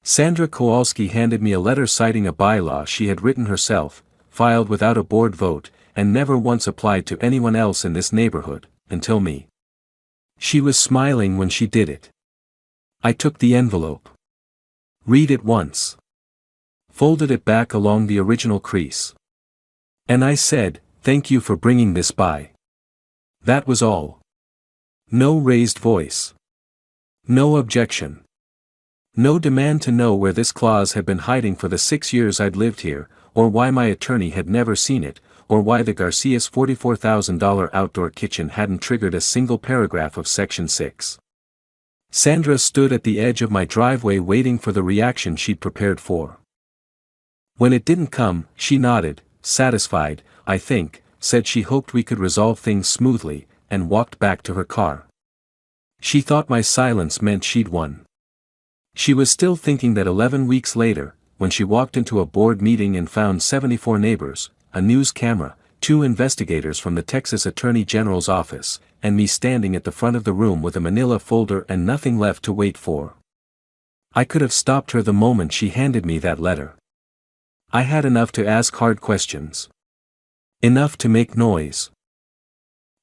Sandra Kowalski handed me a letter citing a bylaw she had written herself, filed without a board vote, and never once applied to anyone else in this neighborhood, until me. She was smiling when she did it. I took the envelope. Read it once. Folded it back along the original crease. And I said, "Thank you for bringing this by." That was all. No raised voice. No objection. No demand to know where this clause had been hiding for the 6 years I'd lived here, or why my attorney had never seen it, or why the Garcia's $44,000 outdoor kitchen hadn't triggered a single paragraph of Section 6. Sandra stood at the edge of my driveway waiting for the reaction she'd prepared for. When it didn't come, she nodded, satisfied, I think, said she hoped we could resolve things smoothly, and walked back to her car. She thought my silence meant she'd won. She was still thinking that 11 weeks later, when she walked into a board meeting and found 74 neighbors, a news camera, 2 investigators from the Texas Attorney General's office, and me standing at the front of the room with a manila folder and nothing left to wait for. I could have stopped her the moment she handed me that letter. I had enough to ask hard questions. Enough to make noise.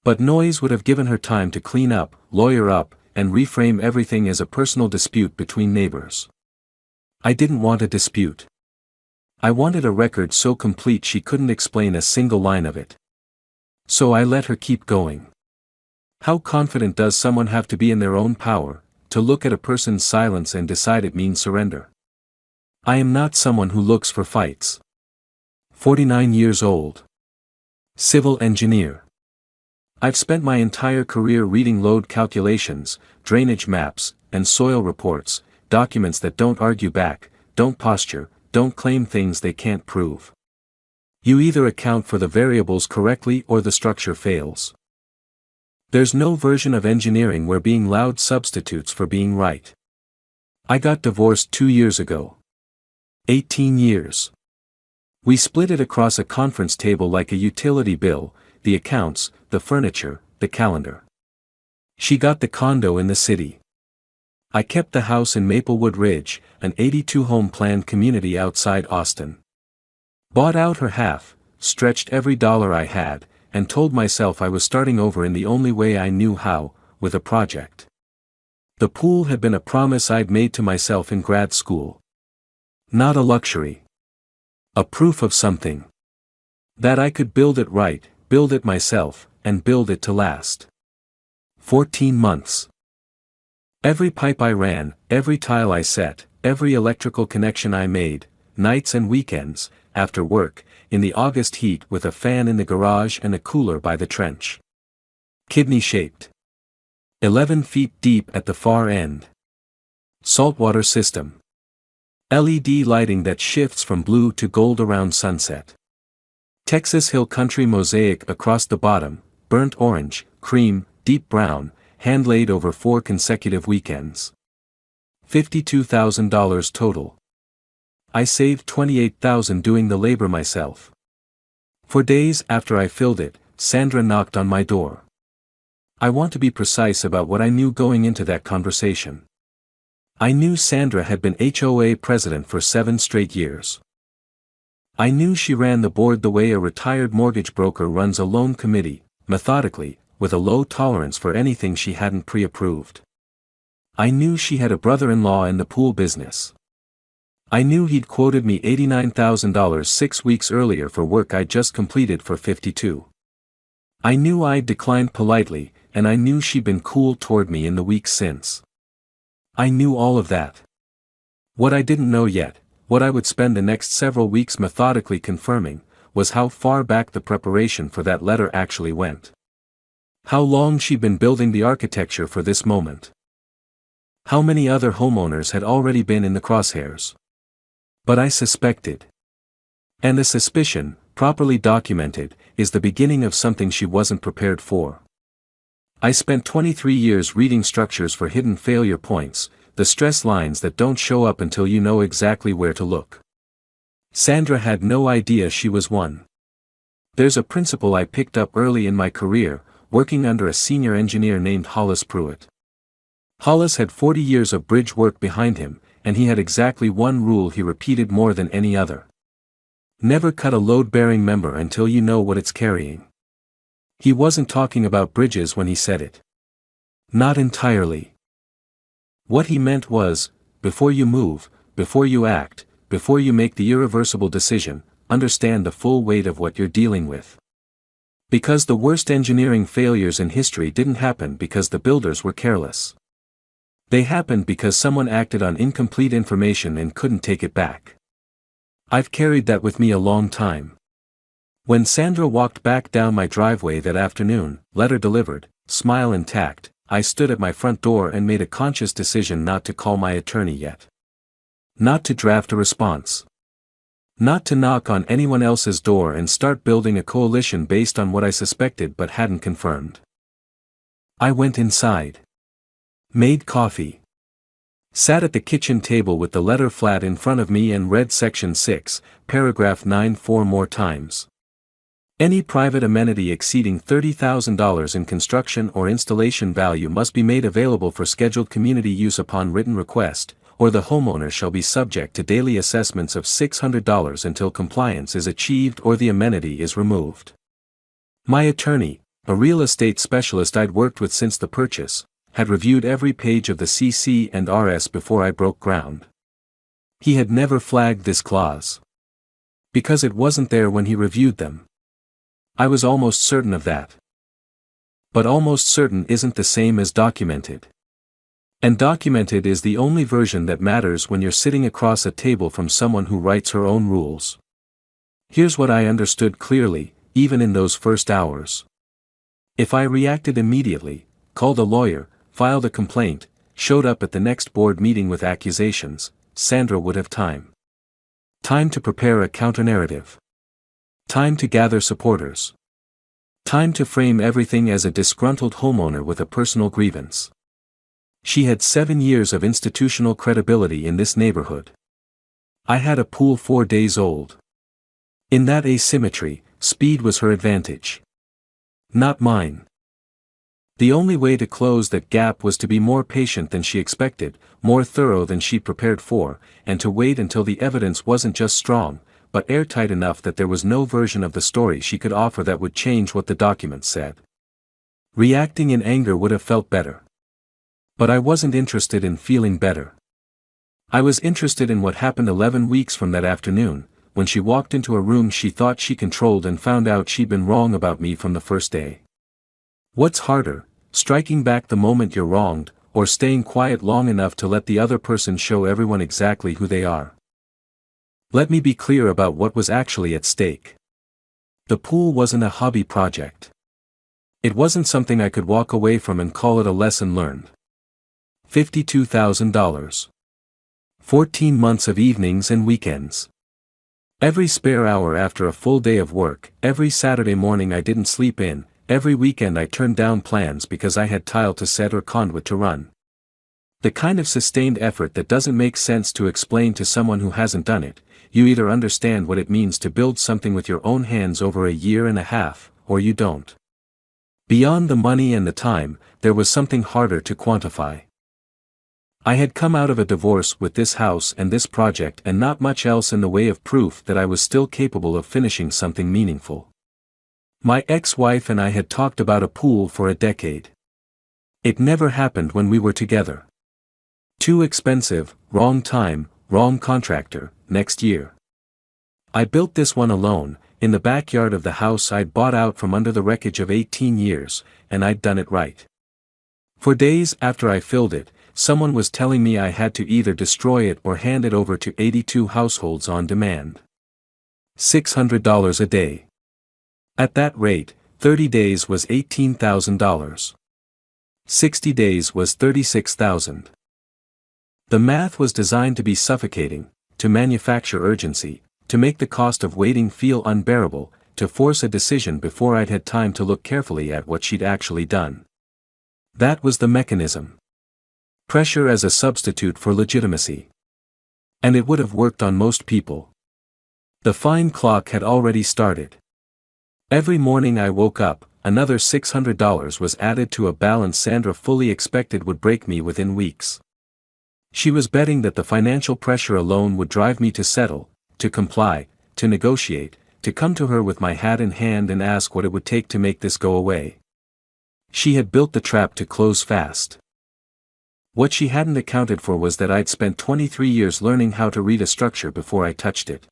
But noise would have given her time to clean up, lawyer up, and reframe everything as a personal dispute between neighbors. I didn't want a dispute. I wanted a record so complete she couldn't explain a single line of it. So I let her keep going. How confident does someone have to be in their own power, to look at a person's silence and decide it means surrender? I am not someone who looks for fights. 49 years old. Civil engineer. I've spent my entire career reading load calculations, drainage maps, and soil reports, documents that don't argue back, don't posture, don't claim things they can't prove. You either account for the variables correctly or the structure fails. There's no version of engineering where being loud substitutes for being right. I got divorced 2 years ago. 18 years. We split it across a conference table like a utility bill, the accounts, the furniture, the calendar. She got the condo in the city. I kept the house in Maplewood Ridge, an 82-home planned community outside Austin. Bought out her half, stretched every dollar I had, and told myself I was starting over in the only way I knew how, with a project. The pool had been a promise I'd made to myself in grad school. Not a luxury. A proof of something. That I could build it right, build it myself, and build it to last. 14 months. Every pipe I ran, every tile I set, every electrical connection I made, nights and weekends, after work, in the August heat with a fan in the garage and a cooler by the trench. Kidney-shaped. 11 feet deep at the far end. Saltwater system. LED lighting that shifts from blue to gold around sunset. Texas Hill Country mosaic across the bottom, burnt orange, cream, deep brown, hand-laid over 4 consecutive weekends. $52,000 total. I saved $28,000 doing the labor myself. For days after I filled it, Sandra knocked on my door. I want to be precise about what I knew going into that conversation. I knew Sandra had been HOA president for 7 straight years. I knew she ran the board the way a retired mortgage broker runs a loan committee, methodically, with a low tolerance for anything she hadn't pre-approved. I knew she had a brother-in-law in the pool business. I knew he'd quoted me $89,000 6 weeks earlier for work I'd just completed for $52,000. I knew I'd declined politely, and I knew she'd been cool toward me in the weeks since. I knew all of that. What I didn't know yet, what I would spend the next several weeks methodically confirming, was how far back the preparation for that letter actually went. How long she'd been building the architecture for this moment. How many other homeowners had already been in the crosshairs. But I suspected. And a suspicion, properly documented, is the beginning of something she wasn't prepared for. I spent 23 years reading structures for hidden failure points, the stress lines that don't show up until you know exactly where to look. Sandra had no idea she was one. There's a principle I picked up early in my career, working under a senior engineer named Hollis Pruitt. Hollis had 40 years of bridge work behind him, and he had exactly one rule he repeated more than any other. Never cut a load-bearing member until you know what it's carrying. He wasn't talking about bridges when he said it. Not entirely. What he meant was, before you move, before you act, before you make the irreversible decision, understand the full weight of what you're dealing with. Because the worst engineering failures in history didn't happen because the builders were careless. They happened because someone acted on incomplete information and couldn't take it back. I've carried that with me a long time. When Sandra walked back down my driveway that afternoon, letter delivered, smile intact, I stood at my front door and made a conscious decision not to call my attorney yet. Not to draft a response. Not to knock on anyone else's door and start building a coalition based on what I suspected but hadn't confirmed. I went inside. Made coffee. Sat at the kitchen table with the letter flat in front of me and read section 6, paragraph 9 4 more times. Any private amenity exceeding $30,000 in construction or installation value must be made available for scheduled community use upon written request, or the homeowner shall be subject to daily assessments of $600 until compliance is achieved or the amenity is removed. My attorney, a real estate specialist I'd worked with since the purchase, had reviewed every page of the CC and RS before I broke ground. He had never flagged this clause. Because it wasn't there when he reviewed them. I was almost certain of that. But almost certain isn't the same as documented. And documented is the only version that matters when you're sitting across a table from someone who writes her own rules. Here's what I understood clearly, even in those first hours. If I reacted immediately, called a lawyer, filed a complaint, showed up at the next board meeting with accusations, Sandra would have time. Time to prepare a counter-narrative. Time to gather supporters. Time to frame everything as a disgruntled homeowner with a personal grievance. She had 7 years of institutional credibility in this neighborhood. I had a pool 4 days old. In that asymmetry, speed was her advantage. Not mine. The only way to close that gap was to be more patient than she expected, more thorough than she'd prepared for, and to wait until the evidence wasn't just strong, but airtight enough that there was no version of the story she could offer that would change what the documents said. Reacting in anger would have felt better. But I wasn't interested in feeling better. I was interested in what happened 11 weeks from that afternoon, when she walked into a room she thought she controlled and found out she'd been wrong about me from the first day. What's harder, striking back the moment you're wronged, or staying quiet long enough to let the other person show everyone exactly who they are? Let me be clear about what was actually at stake. The pool wasn't a hobby project. It wasn't something I could walk away from and call it a lesson learned. $52,000. 14 months of evenings and weekends. Every spare hour after a full day of work, every Saturday morning I didn't sleep in, every weekend I turned down plans because I had tile to set or conduit to run. The kind of sustained effort that doesn't make sense to explain to someone who hasn't done it. You either understand what it means to build something with your own hands over a year and a half, or you don't. Beyond the money and the time, there was something harder to quantify. I had come out of a divorce with this house and this project and not much else in the way of proof that I was still capable of finishing something meaningful. My ex-wife and I had talked about a pool for a decade. It never happened when we were together. Too expensive, wrong time, wrong contractor, next year. I built this one alone, in the backyard of the house I'd bought out from under the wreckage of 18 years, and I'd done it right. For days after I filled it, someone was telling me I had to either destroy it or hand it over to 82 households on demand. $600 a day. At that rate, 30 days was $18,000. 60 days was $36,000. The math was designed to be suffocating, to manufacture urgency, to make the cost of waiting feel unbearable, to force a decision before I'd had time to look carefully at what she'd actually done. That was the mechanism. Pressure as a substitute for legitimacy. And it would have worked on most people. The fine clock had already started. Every morning I woke up, another $600 was added to a balance Sandra fully expected would break me within weeks. She was betting that the financial pressure alone would drive me to settle, to comply, to negotiate, to come to her with my hat in hand and ask what it would take to make this go away. She had built the trap to close fast. What she hadn't accounted for was that I'd spent 23 years learning how to read a structure before I touched it.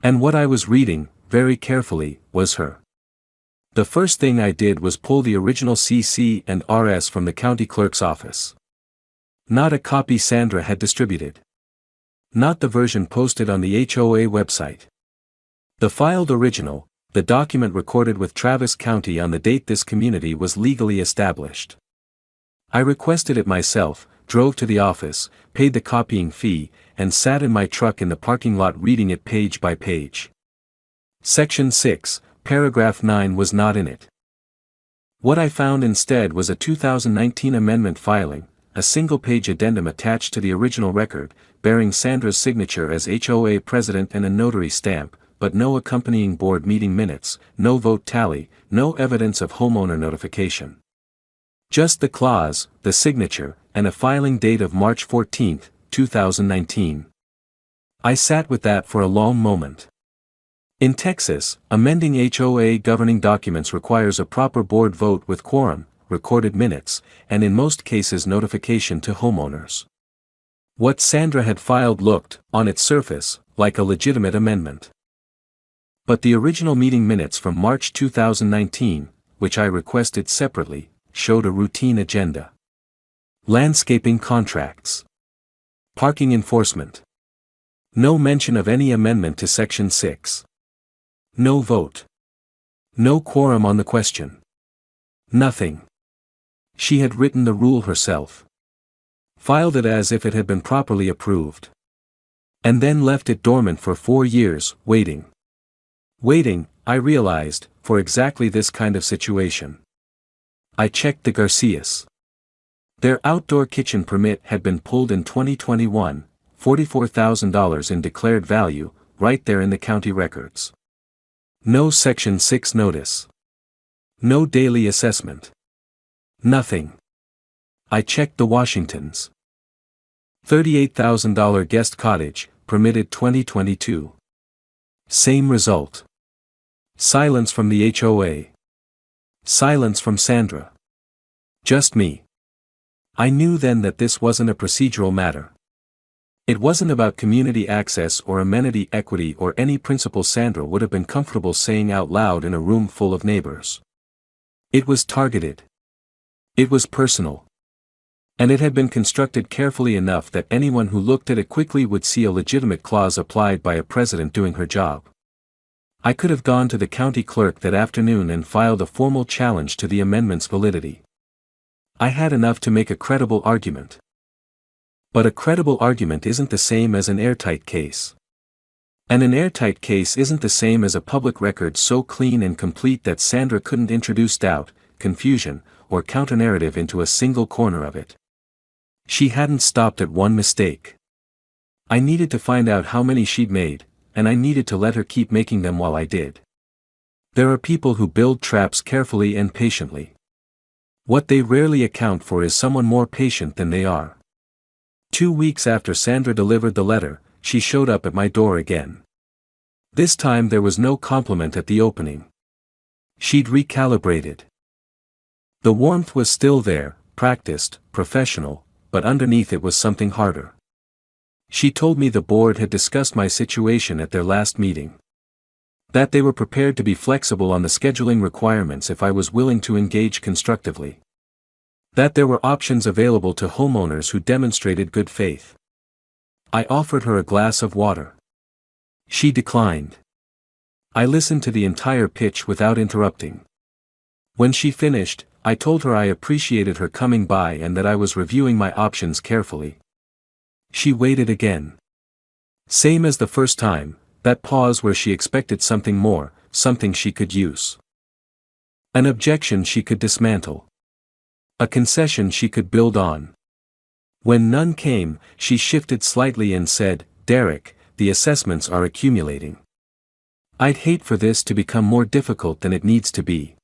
And what I was reading, very carefully, was her. The first thing I did was pull the original CC and RS from the county clerk's office. Not a copy Sandra had distributed. Not the version posted on the HOA website. The filed original, the document recorded with Travis County on the date this community was legally established. I requested it myself, drove to the office, paid the copying fee, and sat in my truck in the parking lot reading it page by page. Section 6, paragraph 9 was not in it. What I found instead was a 2019 amendment filing, a single-page addendum attached to the original record, bearing Sandra's signature as HOA president and a notary stamp, but no accompanying board meeting minutes, no vote tally, no evidence of homeowner notification. Just the clause, the signature, and a filing date of March 14, 2019. I sat with that for a long moment. In Texas, amending HOA governing documents requires a proper board vote with quorum, recorded minutes, and in most cases notification to homeowners. What Sandra had filed looked, on its surface, like a legitimate amendment. But the original meeting minutes from March 2019, which I requested separately, showed a routine agenda. Landscaping contracts. Parking enforcement. No mention of any amendment to Section 6. No vote. No quorum on the question. Nothing. She had written the rule herself. Filed it as if it had been properly approved. And then left it dormant for 4 years, waiting. Waiting, I realized, for exactly this kind of situation. I checked the Garcias. Their outdoor kitchen permit had been pulled in 2021, $44,000 in declared value, right there in the county records. No Section 6 notice. No daily assessment. Nothing. I checked the Washingtons. $38,000 guest cottage, permitted 2022. Same result. Silence from the HOA. Silence from Sandra. Just me. I knew then that this wasn't a procedural matter. It wasn't about community access or amenity equity or any principle Sandra would have been comfortable saying out loud in a room full of neighbors. It was targeted. It was personal. And it had been constructed carefully enough that anyone who looked at it quickly would see a legitimate clause applied by a president doing her job. I could have gone to the county clerk that afternoon and filed a formal challenge to the amendment's validity. I had enough to make a credible argument. But a credible argument isn't the same as an airtight case. And an airtight case isn't the same as a public record so clean and complete that Sandra couldn't introduce doubt, confusion, or counter-narrative into a single corner of it. She hadn't stopped at one mistake. I needed to find out how many she'd made, and I needed to let her keep making them while I did. There are people who build traps carefully and patiently. What they rarely account for is someone more patient than they are. 2 weeks after Sandra delivered the letter, she showed up at my door again. This time there was no compliment at the opening. She'd recalibrated. The warmth was still there, practiced, professional, but underneath it was something harder. She told me the board had discussed my situation at their last meeting. That they were prepared to be flexible on the scheduling requirements if I was willing to engage constructively. That there were options available to homeowners who demonstrated good faith. I offered her a glass of water. She declined. I listened to the entire pitch without interrupting. When she finished, I told her I appreciated her coming by and that I was reviewing my options carefully. She waited again. Same as the first time, that pause where she expected something more, something she could use. An objection she could dismantle. A concession she could build on. When none came, she shifted slightly and said, "Derek, the assessments are accumulating. I'd hate for this to become more difficult than it needs to be."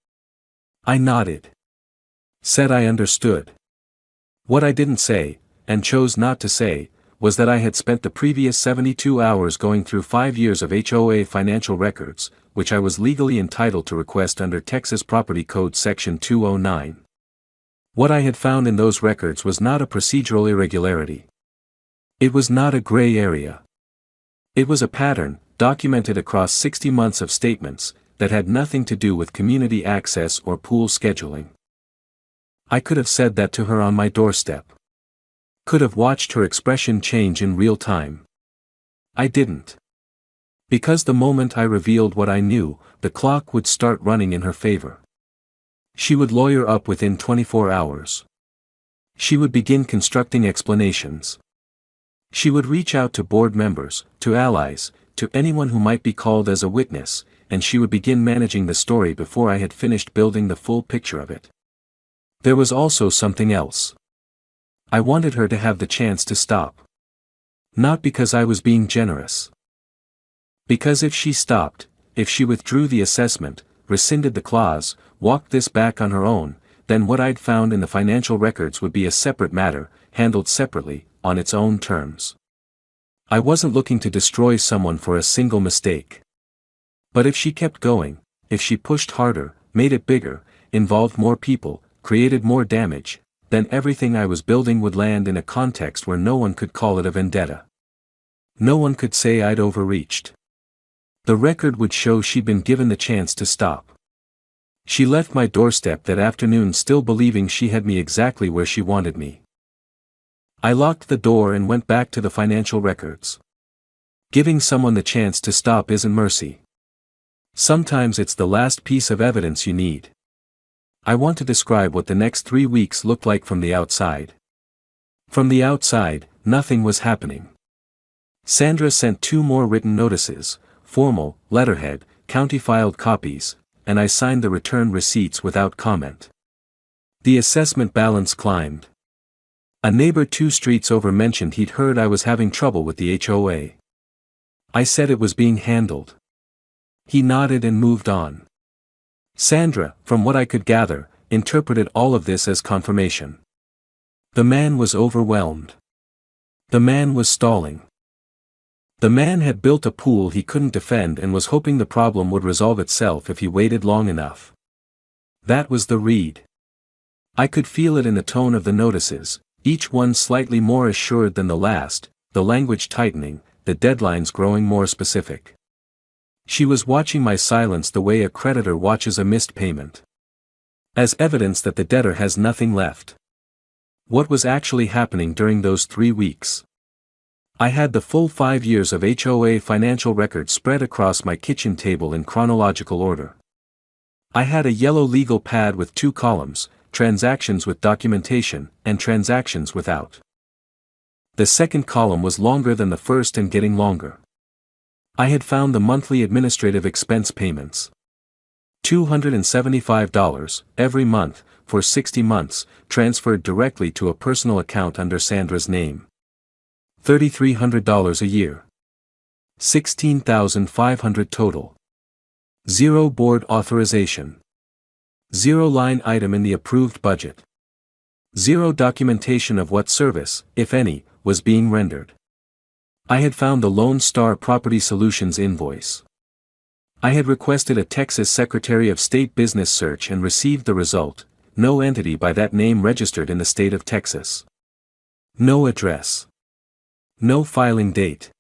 I nodded. Said I understood. What I didn't say, and chose not to say, was that I had spent the previous 72 hours going through 5 years of HOA financial records, which I was legally entitled to request under Texas Property Code Section 209. What I had found in those records was not a procedural irregularity. It was not a gray area. It was a pattern, documented across 60 months of statements, that had nothing to do with community access or pool scheduling. I could have said that to her on my doorstep. Could have watched her expression change in real time. I didn't. Because the moment I revealed what I knew, the clock would start running in her favor. She would lawyer up within 24 hours. She would begin constructing explanations. She would reach out to board members, to allies, to anyone who might be called as a witness, and she would begin managing the story before I had finished building the full picture of it. There was also something else. I wanted her to have the chance to stop. Not because I was being generous. Because if she stopped, if she withdrew the assessment, rescinded the clause, walked this back on her own, then what I'd found in the financial records would be a separate matter, handled separately, on its own terms. I wasn't looking to destroy someone for a single mistake. But if she kept going, if she pushed harder, made it bigger, involved more people, created more damage, then everything I was building would land in a context where no one could call it a vendetta. No one could say I'd overreached. The record would show she'd been given the chance to stop. She left my doorstep that afternoon still believing she had me exactly where she wanted me. I locked the door and went back to the financial records. Giving someone the chance to stop isn't mercy. Sometimes it's the last piece of evidence you need. I want to describe what the next 3 weeks looked like from the outside. From the outside, nothing was happening. Sandra sent 2 more written notices, formal, letterhead, county-filed copies, and I signed the return receipts without comment. The assessment balance climbed. A neighbor 2 streets over mentioned he'd heard I was having trouble with the HOA. I said it was being handled. He nodded and moved on. Sandra, from what I could gather, interpreted all of this as confirmation. The man was overwhelmed. The man was stalling. The man had built a pool he couldn't defend and was hoping the problem would resolve itself if he waited long enough. That was the read. I could feel it in the tone of the notices, each one slightly more assured than the last, the language tightening, the deadlines growing more specific. She was watching my silence the way a creditor watches a missed payment. As evidence that the debtor has nothing left. What was actually happening during those 3 weeks? I had the full 5 years of HOA financial records spread across my kitchen table in chronological order. I had a yellow legal pad with 2 columns, transactions with documentation, and transactions without. The second column was longer than the first and getting longer. I had found the monthly administrative expense payments. $275 every month, for 60 months, transferred directly to a personal account under Sandra's name. $3,300 a year. $16,500 total. 0 board authorization. 0 line item in the approved budget. 0 documentation of what service, if any, was being rendered. I had found the Lone Star Property Solutions invoice. I had requested a Texas Secretary of State business search and received the result, no entity by that name registered in the state of Texas. No address. No filing date.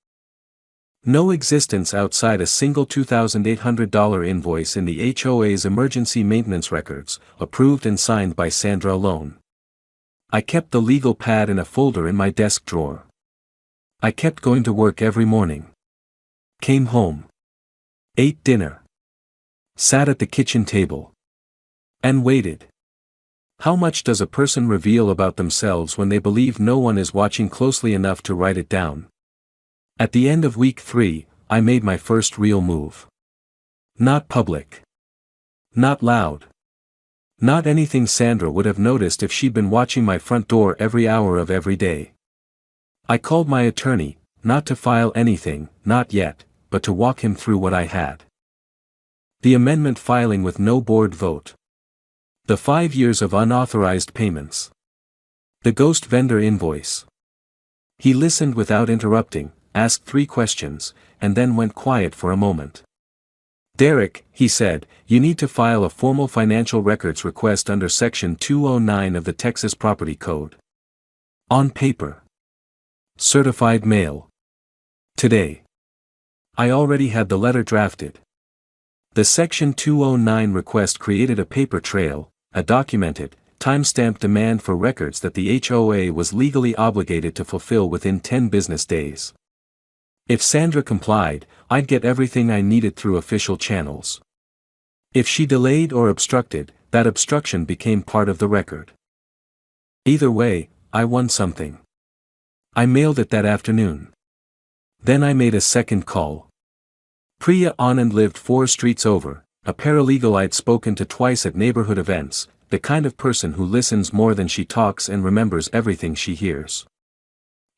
No existence outside a single $2,800 invoice in the HOA's emergency maintenance records, approved and signed by Sandra alone. I kept the legal pad in a folder in my desk drawer. I kept going to work every morning. Came home. Ate dinner. Sat at the kitchen table. And waited. How much does a person reveal about themselves when they believe no one is watching closely enough to write it down? At the end of week 3, I made my first real move. Not public. Not loud. Not anything Sandra would have noticed if she'd been watching my front door every hour of every day. I called my attorney, not to file anything, not yet, but to walk him through what I had. The amendment filing with no board vote. The 5 years of unauthorized payments. The ghost vendor invoice. He listened without interrupting, asked 3 questions, and then went quiet for a moment. "Derek," he said, "you need to file a formal financial records request under Section 209 of the Texas Property Code. On paper. Certified mail. Today." I already had the letter drafted. The Section 209 request created a paper trail, a documented, time-stamped demand for records that the HOA was legally obligated to fulfill within 10 business days. If Sandra complied, I'd get everything I needed through official channels. If she delayed or obstructed, that obstruction became part of the record. Either way, I won something. I mailed it that afternoon. Then I made a second call. Priya Anand lived 4 streets over, a paralegal I'd spoken to twice at neighborhood events, the kind of person who listens more than she talks and remembers everything she hears.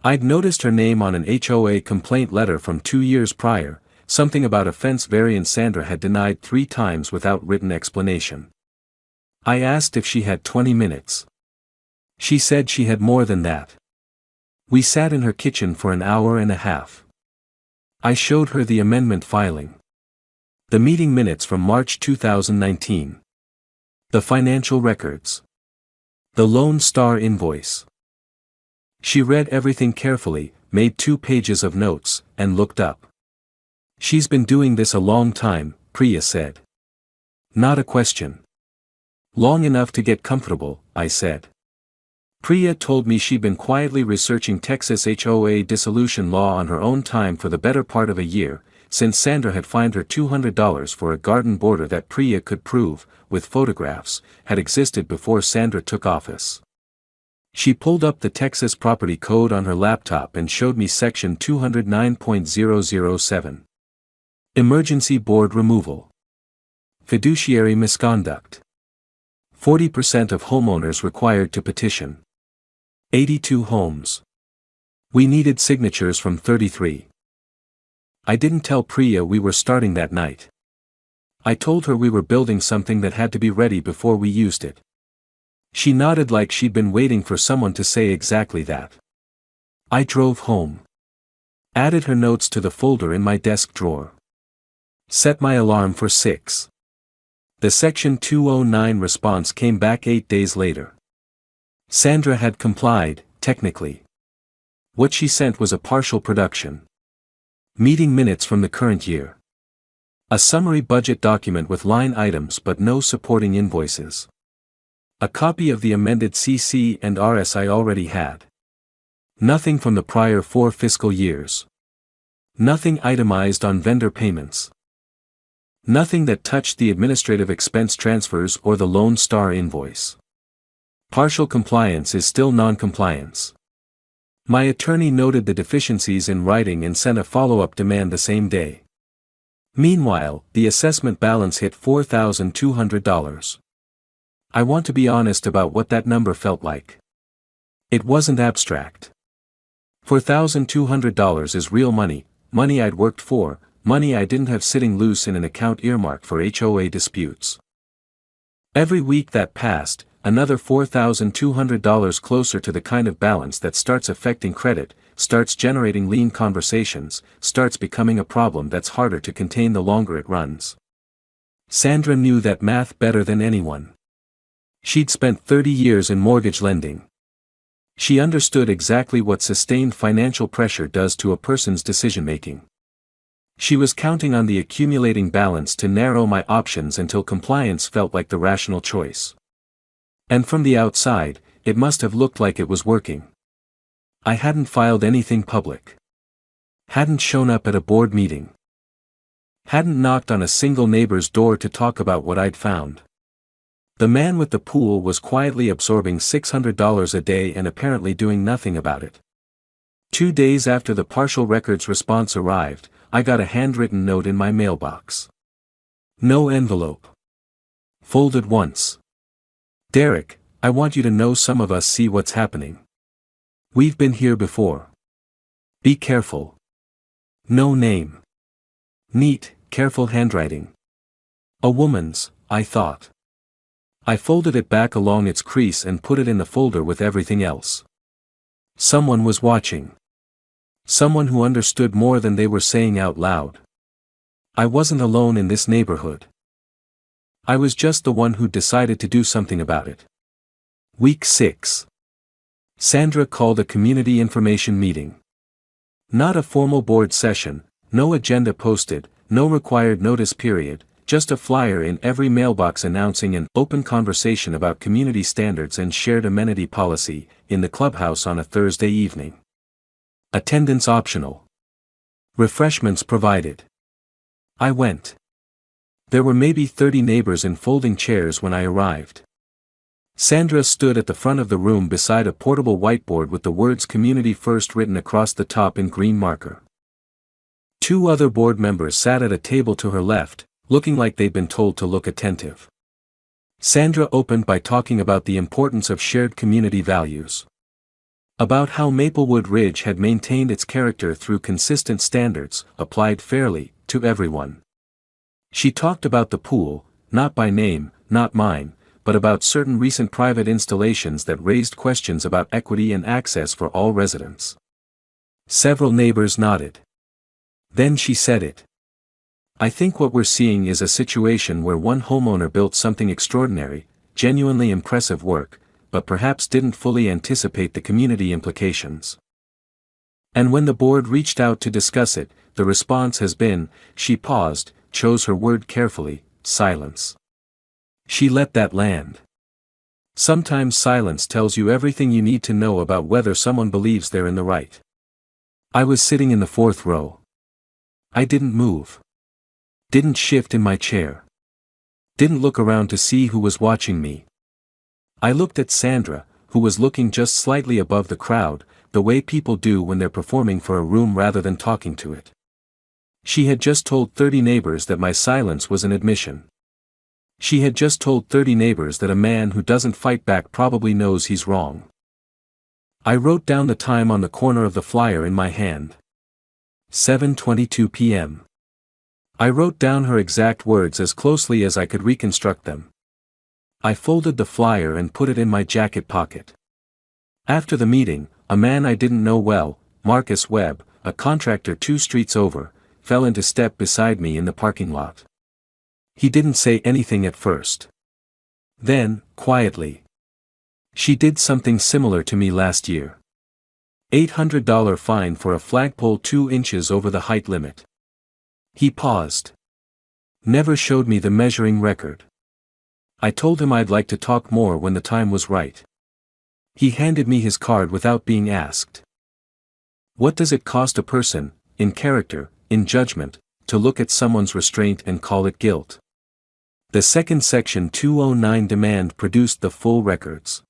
I'd noticed her name on an HOA complaint letter from 2 years prior, something about a fence variance Sandra had denied 3 times without written explanation. I asked if she had 20 minutes. She said she had more than that. We sat in her kitchen for an hour and a half. I showed her the amendment filing. The meeting minutes from March 2019. The financial records. The Lone Star invoice. She read everything carefully, made 2 pages of notes, and looked up. "She's been doing this a long time," Priya said. "Not a question." "Long enough to get comfortable," I said. Priya told me she'd been quietly researching Texas HOA dissolution law on her own time for the better part of a year, since Sandra had fined her $200 for a garden border that Priya could prove, with photographs, had existed before Sandra took office. She pulled up the Texas Property Code on her laptop and showed me Section 209.007. Emergency board removal. Fiduciary misconduct. 40% of homeowners required to petition. 82 homes. We needed signatures from 33. I didn't tell Priya we were starting that night. I told her we were building something that had to be ready before we used it. She nodded like she'd been waiting for someone to say exactly that. I drove home. Added her notes to the folder in my desk drawer. Set my alarm for 6. The Section 209 response came back 8 days later. Sandra had complied, technically. What she sent was a partial production. Meeting minutes from the current year. A summary budget document with line items but no supporting invoices. A copy of the amended CC and RS I already had. Nothing from the prior 4 fiscal years. Nothing itemized on vendor payments. Nothing that touched the administrative expense transfers or the Lone Star invoice. Partial compliance is still non-compliance. My attorney noted the deficiencies in writing and sent a follow-up demand the same day. Meanwhile, the assessment balance hit $4,200. I want to be honest about what that number felt like. It wasn't abstract. $4,200 is real money, money I'd worked for, money I didn't have sitting loose in an account earmarked for HOA disputes. Every week that passed, another $4,200 closer to the kind of balance that starts affecting credit, starts generating lean conversations, starts becoming a problem that's harder to contain the longer it runs. Sandra knew that math better than anyone. She'd spent 30 years in mortgage lending. She understood exactly what sustained financial pressure does to a person's decision-making. She was counting on the accumulating balance to narrow my options until compliance felt like the rational choice. And from the outside, it must have looked like it was working. I hadn't filed anything public. Hadn't shown up at a board meeting. Hadn't knocked on a single neighbor's door to talk about what I'd found. The man with the pool was quietly absorbing $600 a day and apparently doing nothing about it. 2 days after the partial records response arrived, I got a handwritten note in my mailbox. No envelope. Folded once. Derek, I want you to know some of us see what's happening. We've been here before. Be careful. No name. Neat, careful handwriting. A woman's, I thought. I folded it back along its crease and put it in the folder with everything else. Someone was watching. Someone who understood more than they were saying out loud. I wasn't alone in this neighborhood. I was just the one who decided to do something about it. Week 6. Sandra called a community information meeting. Not a formal board session, no agenda posted, no required notice period, just a flyer in every mailbox announcing an open conversation about community standards and shared amenity policy, in the clubhouse on a Thursday evening. Attendance optional. Refreshments provided. I went. There were maybe 30 neighbors in folding chairs when I arrived. Sandra stood at the front of the room beside a portable whiteboard with the words Community First written across the top in green marker. 2 other board members sat at a table to her left, looking like they'd been told to look attentive. Sandra opened by talking about the importance of shared community values. About how Maplewood Ridge had maintained its character through consistent standards, applied fairly, to everyone. She talked about the pool, not by name, not mine, but about certain recent private installations that raised questions about equity and access for all residents. Several neighbors nodded. Then she said it. I think what we're seeing is a situation where one homeowner built something extraordinary, genuinely impressive work, but perhaps didn't fully anticipate the community implications. And when the board reached out to discuss it, the response has been, she paused, chose her word carefully, silence. She let that land. Sometimes silence tells you everything you need to know about whether someone believes they're in the right. I was sitting in the 4th row. I didn't move. Didn't shift in my chair. Didn't look around to see who was watching me. I looked at Sandra, who was looking just slightly above the crowd, the way people do when they're performing for a room rather than talking to it. She had just told 30 neighbors that my silence was an admission. She had just told 30 neighbors that a man who doesn't fight back probably knows he's wrong. I wrote down the time on the corner of the flyer in my hand. 7:22 p.m. I wrote down her exact words as closely as I could reconstruct them. I folded the flyer and put it in my jacket pocket. After the meeting, a man I didn't know well, Marcus Webb, a contractor 2 streets over, fell into step beside me in the parking lot. He didn't say anything at first. Then, quietly. She did something similar to me last year. $800 fine for a flagpole 2 inches over the height limit. He paused. Never showed me the measuring record. I told him I'd like to talk more when the time was right. He handed me his card without being asked. What does it cost a person, in character, in judgment, to look at someone's restraint and call it guilt? The second Section 209 demand produced the full records.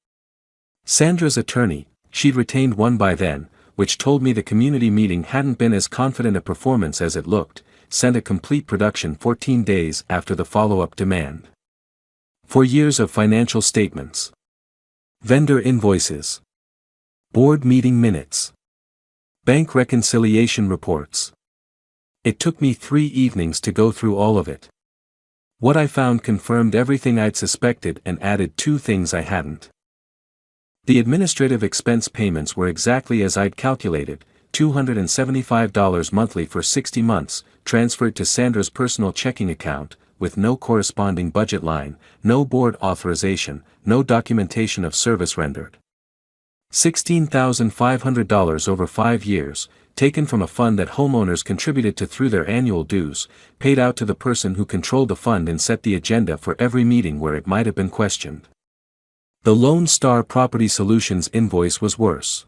Sandra's attorney, she'd retained one by then, which told me the community meeting hadn't been as confident a performance as it looked, sent a complete production 14 days after the follow-up demand. 4 years of financial statements. Vendor invoices. Board meeting minutes. Bank reconciliation reports. It took me 3 evenings to go through all of it. What I found confirmed everything I'd suspected and added 2 things I hadn't. The administrative expense payments were exactly as I'd calculated, $275 monthly for 60 months, transferred to Sandra's personal checking account, with no corresponding budget line, no board authorization, no documentation of service rendered. $16,500 over 5 years, taken from a fund that homeowners contributed to through their annual dues, paid out to the person who controlled the fund and set the agenda for every meeting where it might have been questioned. The Lone Star Property Solutions invoice was worse.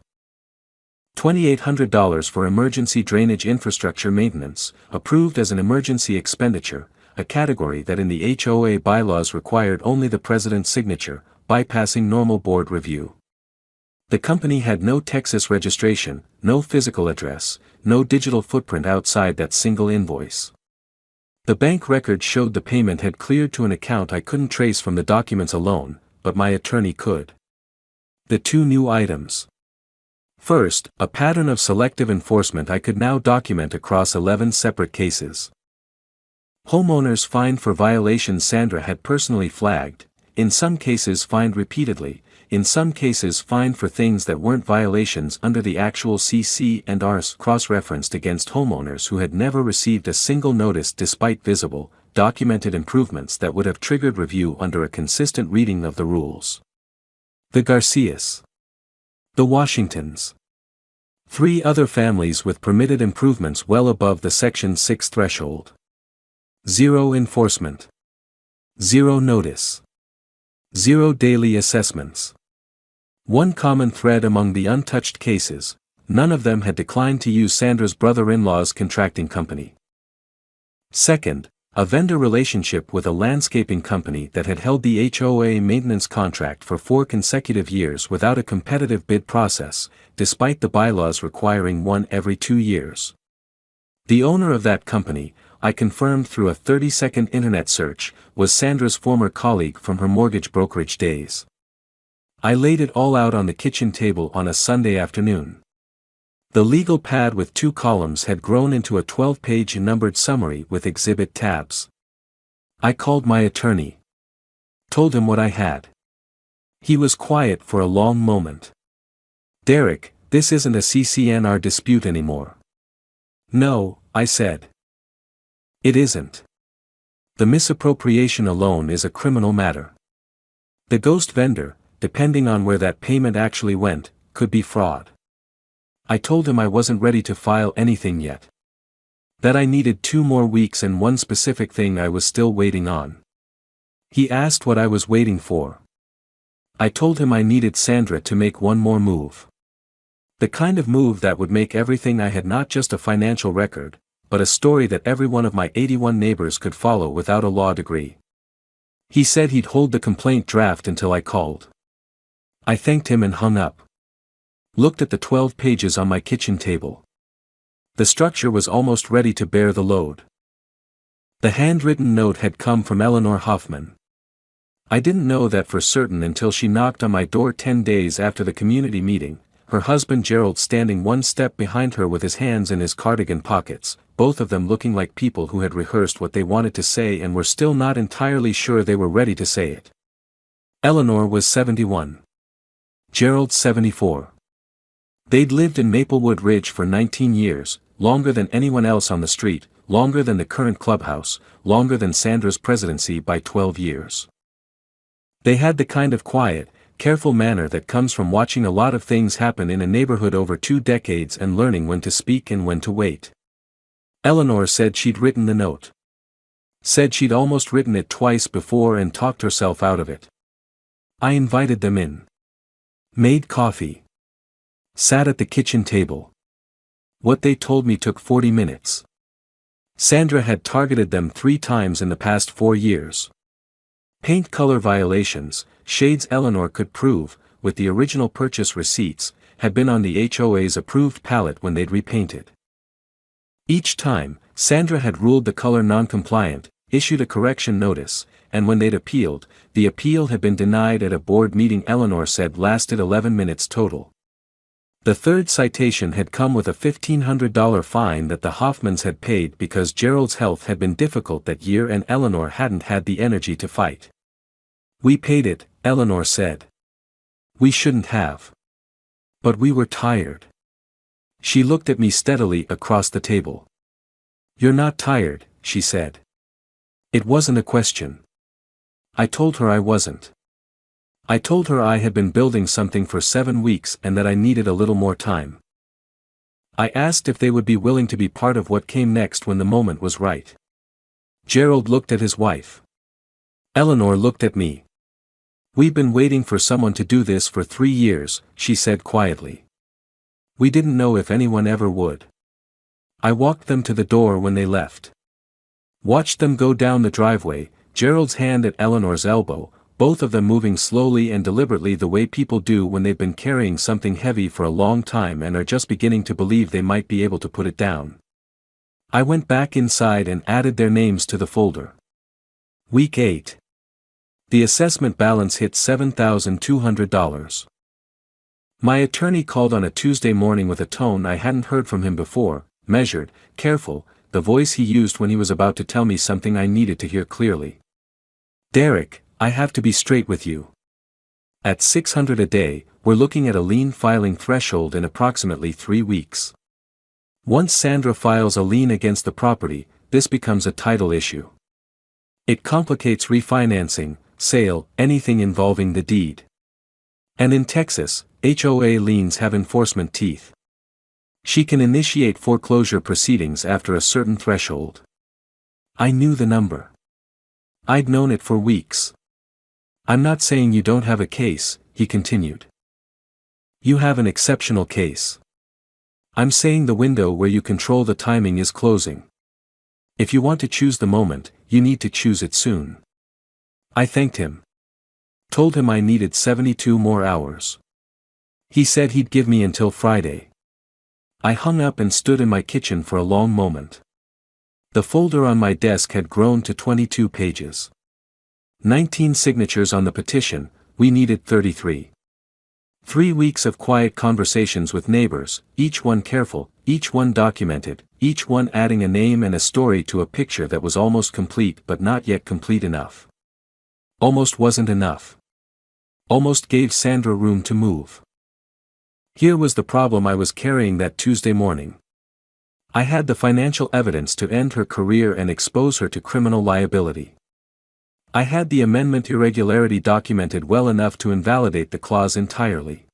$2,800 for emergency drainage infrastructure maintenance, approved as an emergency expenditure, a category that in the HOA bylaws required only the president's signature, bypassing normal board review. The company had no Texas registration, no physical address, no digital footprint outside that single invoice. The bank record showed the payment had cleared to an account I couldn't trace from the documents alone, but my attorney could. The 2 new items. First, a pattern of selective enforcement I could now document across 11 separate cases. Homeowners fined for violations Sandra had personally flagged, in some cases fined repeatedly, in some cases fined for things that weren't violations under the actual CC&Rs cross-referenced against homeowners who had never received a single notice despite visible, documented improvements that would have triggered review under a consistent reading of the rules. The Garcias. The Washingtons. 3 other families with permitted improvements well above the Section 6 threshold. 0 enforcement. 0 notice. 0 daily assessments. One common thread among the untouched cases: none of them had declined to use Sandra's brother-in-law's contracting company. Second, a vendor relationship with a landscaping company that had held the HOA maintenance contract for 4 consecutive years without a competitive bid process, despite the bylaws requiring one every 2 years. The owner of that company, I confirmed through a 30-second internet search, was Sandra's former colleague from her mortgage brokerage days. I laid it all out on the kitchen table on a Sunday afternoon. The legal pad with 2 columns had grown into a 12-page numbered summary with exhibit tabs. I called my attorney. Told him what I had. He was quiet for a long moment. "Derek, this isn't a CC&R dispute anymore." "No," I said. "It isn't. The misappropriation alone is a criminal matter. The ghost vendor, depending on where that payment actually went, could be fraud." I told him I wasn't ready to file anything yet. That I needed 2 more weeks and one specific thing I was still waiting on. He asked what I was waiting for. I told him I needed Sandra to make one more move. The kind of move that would make everything I had not just a financial record, but a story that every one of my 81 neighbors could follow without a law degree. He said he'd hold the complaint draft until I called. I thanked him and hung up. Looked at the 12 pages on my kitchen table. The structure was almost ready to bear the load. The handwritten note had come from Eleanor Hoffman. I didn't know that for certain until she knocked on my door 10 days after the community meeting, her husband Gerald standing one step behind her with his hands in his cardigan pockets, both of them looking like people who had rehearsed what they wanted to say and were still not entirely sure they were ready to say it. Eleanor was 71. Gerald 74. They'd lived in Maplewood Ridge for 19 years, longer than anyone else on the street, longer than the current clubhouse, longer than Sandra's presidency by 12 years. They had the kind of quiet, careful manner that comes from watching a lot of things happen in a neighborhood over 2 decades and learning when to speak and when to wait. Eleanor said she'd written the note. Said she'd almost written it twice before and talked herself out of it. I invited them in. Made coffee. Sat at the kitchen table. What they told me took 40 minutes. Sandra had targeted them 3 times in the past 4 years. Paint color violations, shades Eleanor could prove, with the original purchase receipts, had been on the HOA's approved palette when they'd repainted. Each time, Sandra had ruled the color non-compliant, issued a correction notice, and when they'd appealed, the appeal had been denied at a board meeting Eleanor said lasted 11 minutes total. The 3rd citation had come with a $1,500 fine that the Hoffmans had paid because Gerald's health had been difficult that year and Eleanor hadn't had the energy to fight. "We paid it," Eleanor said. "We shouldn't have. But we were tired." She looked at me steadily across the table. "You're not tired," she said. It wasn't a question. I told her I wasn't. I told her I had been building something for 7 weeks and that I needed a little more time. I asked if they would be willing to be part of what came next when the moment was right. Gerald looked at his wife. Eleanor looked at me. "We've been waiting for someone to do this for 3 years, she said quietly. "We didn't know if anyone ever would." I walked them to the door when they left. Watched them go down the driveway, Gerald's hand at Eleanor's elbow, both of them moving slowly and deliberately the way people do when they've been carrying something heavy for a long time and are just beginning to believe they might be able to put it down. I went back inside and added their names to the folder. Week 8. The assessment balance hit $7,200. My attorney called on a Tuesday morning with a tone I hadn't heard from him before, measured, careful, the voice he used when he was about to tell me something I needed to hear clearly. "Derek, I have to be straight with you. At $600 a day, we're looking at a lien filing threshold in approximately 3 weeks. Once Sandra files a lien against the property, this becomes a title issue. It complicates refinancing, sale, anything involving the deed. And in Texas, HOA liens have enforcement teeth. She can initiate foreclosure proceedings after a certain threshold. I knew the number. I'd known it for weeks. I'm not saying you don't have a case, he continued. You have an exceptional case. I'm saying the window where you control the timing is closing. If you want to choose the moment, you need to choose it soon. I thanked him. Told him I needed 72 more hours. He said he'd give me until Friday. I hung up and stood in my kitchen for a long moment. The folder on my desk had grown to 22 pages. 19 signatures on the petition, we needed 33. 3 weeks of quiet conversations with neighbors, each one careful, each one documented, each one adding a name and a story to a picture that was almost complete but not yet complete enough. Almost wasn't enough. Almost gave Sandra room to move. Here was the problem I was carrying that Tuesday morning. I had the financial evidence to end her career and expose her to criminal liability. I had the amendment irregularity documented well enough to invalidate the clause entirely.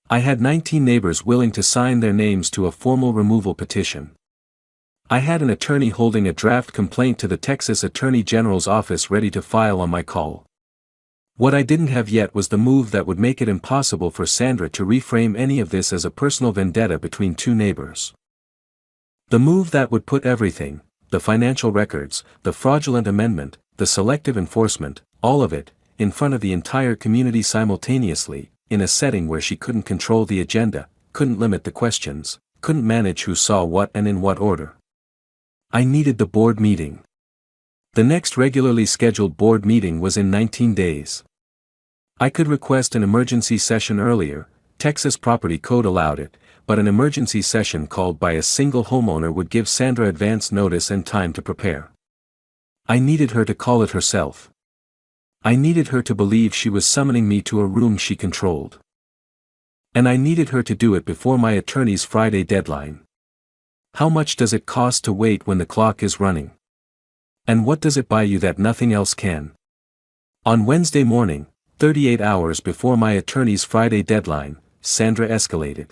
I had 19 neighbors willing to sign their names to a formal removal petition. I had an attorney holding a draft complaint to the Texas Attorney General's office ready to file on my call. What I didn't have yet was the move that would make it impossible for Sandra to reframe any of this as a personal vendetta between two neighbors. The move that would put everything, the financial records, the fraudulent amendment, the selective enforcement, all of it, in front of the entire community simultaneously, in a setting where she couldn't control the agenda, couldn't limit the questions, couldn't manage who saw what and in what order. I needed the board meeting. The next regularly scheduled board meeting was in 19 days. I could request an emergency session earlier, Texas property code allowed it, but an emergency session called by a single homeowner would give Sandra advance notice and time to prepare. I needed her to call it herself. I needed her to believe she was summoning me to a room she controlled. And I needed her to do it before my attorney's Friday deadline. How much does it cost to wait when the clock is running? And what does it buy you that nothing else can? On Wednesday morning, 38 hours before my attorney's Friday deadline, Sandra escalated.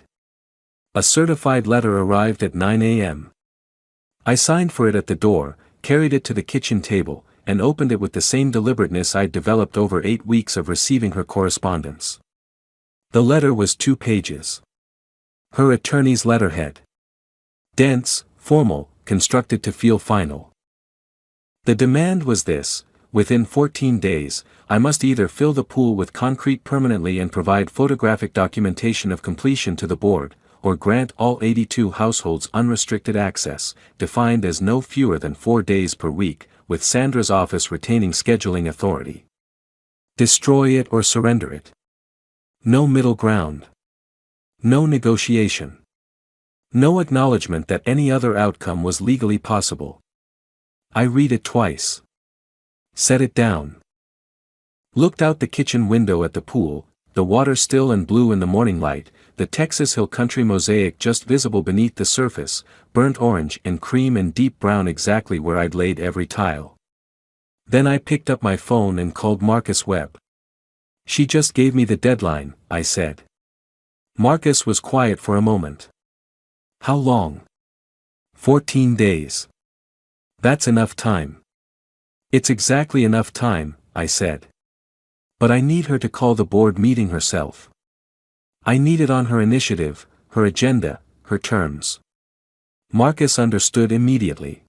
A certified letter arrived at 9 a.m. I signed for it at the door, carried it to the kitchen table, and opened it with the same deliberateness I'd developed over 8 weeks of receiving her correspondence. The letter was 2 pages. Her attorney's letterhead. Dense, formal, constructed to feel final. The demand was this: within 14 days, I must either fill the pool with concrete permanently and provide photographic documentation of completion to the board, or grant all 82 households unrestricted access, defined as no fewer than 4 days per week, with Sandra's office retaining scheduling authority. Destroy it or surrender it. No middle ground. No negotiation. No acknowledgement that any other outcome was legally possible. I read it twice. Set it down. Looked out the kitchen window at the pool, the water still and blue in the morning light, the Texas Hill Country mosaic just visible beneath the surface, burnt orange and cream and deep brown exactly where I'd laid every tile. Then I picked up my phone and called Marcus Webb. She just gave me the deadline, I said. Marcus was quiet for a moment. How long? 14 days. That's enough time. It's exactly enough time, I said. But I need her to call the board meeting herself. I need it on her initiative, her agenda, her terms. Marcus understood immediately.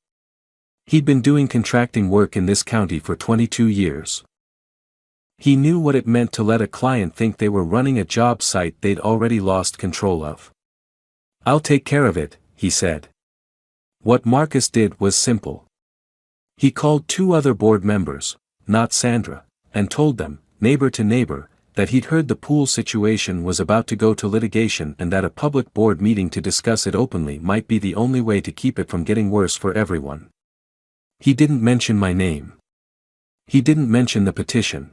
He'd been doing contracting work in this county for 22 years. He knew what it meant to let a client think they were running a job site they'd already lost control of. I'll take care of it, he said. What Marcus did was simple. He called 2 other board members, not Sandra, and told them, neighbor to neighbor, that he'd heard the pool situation was about to go to litigation and that a public board meeting to discuss it openly might be the only way to keep it from getting worse for everyone. He didn't mention my name. He didn't mention the petition.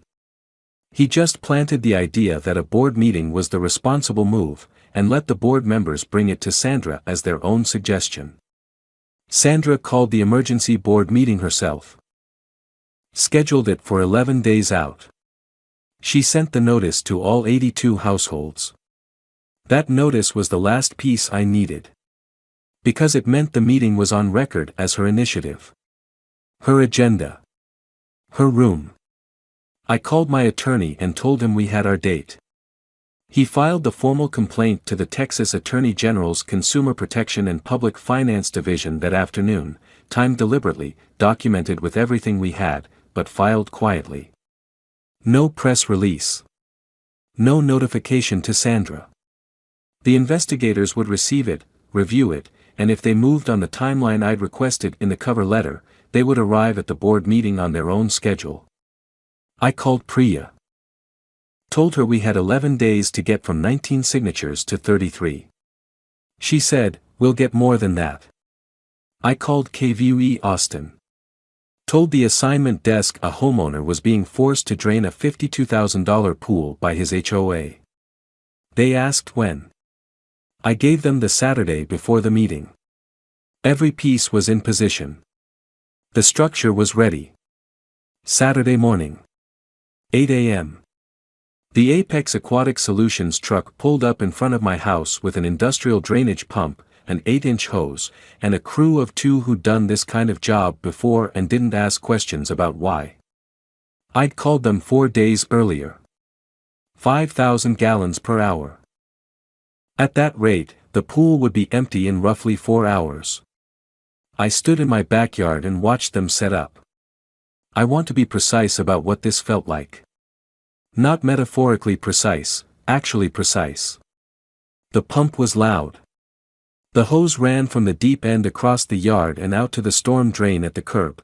He just planted the idea that a board meeting was the responsible move, and let the board members bring it to Sandra as their own suggestion. Sandra called the emergency board meeting herself. Scheduled it for 11 days out. She sent the notice to all 82 households. That notice was the last piece I needed. Because it meant the meeting was on record as her initiative. Her agenda. Her room. I called my attorney and told him we had our date. He filed the formal complaint to the Texas Attorney General's Consumer Protection and Public Finance Division that afternoon, timed deliberately, documented with everything we had, but filed quietly. No press release. No notification to Sandra. The investigators would receive it, review it, and if they moved on the timeline I'd requested in the cover letter, they would arrive at the board meeting on their own schedule. I called Priya. Told her we had 11 days to get from 19 signatures to 33. She said, "We'll get more than that." I called KVUE Austin. Told the assignment desk a homeowner was being forced to drain a $52,000 pool by his HOA. They asked when. I gave them the Saturday before the meeting. Every piece was in position. The structure was ready. Saturday morning. 8 a.m. The Apex Aquatic Solutions truck pulled up in front of my house with an industrial drainage pump, an 8-inch hose, and a crew of 2 who'd done this kind of job before and didn't ask questions about why. I'd called them 4 days earlier. 5,000 gallons per hour. At that rate, the pool would be empty in roughly 4 hours. I stood in my backyard and watched them set up. I want to be precise about what this felt like. Not metaphorically precise, actually precise. The pump was loud. The hose ran from the deep end across the yard and out to the storm drain at the curb.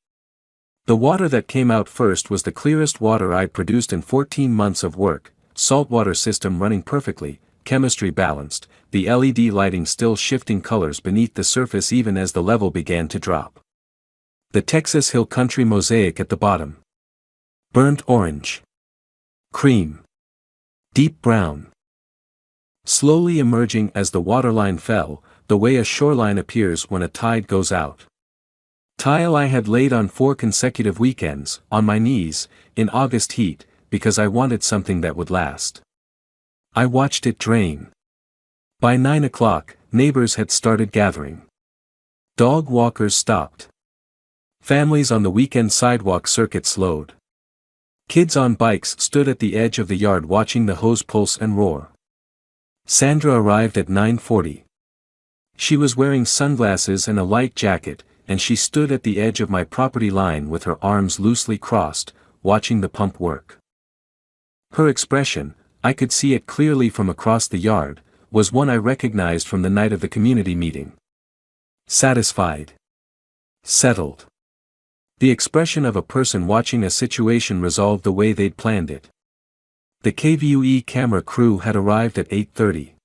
The water that came out first was the clearest water I'd produced in 14 months of work, saltwater system running perfectly, chemistry balanced, the LED lighting still shifting colors beneath the surface even as the level began to drop. The Texas Hill Country mosaic at the bottom. Burnt orange. Cream. Deep brown. Slowly emerging as the waterline fell, the way a shoreline appears when a tide goes out. Tile I had laid on 4 consecutive weekends, on my knees, in August heat, because I wanted something that would last. I watched it drain. By 9 o'clock, neighbors had started gathering. Dog walkers stopped. Families on the weekend sidewalk circuit slowed. Kids on bikes stood at the edge of the yard watching the hose pulse and roar. Sandra arrived at 9:40. She was wearing sunglasses and a light jacket, and she stood at the edge of my property line with her arms loosely crossed, watching the pump work. Her expression, I could see it clearly from across the yard, was one I recognized from the night of the community meeting. Satisfied. Settled. The expression of a person watching a situation resolved the way they'd planned it. The KVUE camera crew had arrived at 8:30.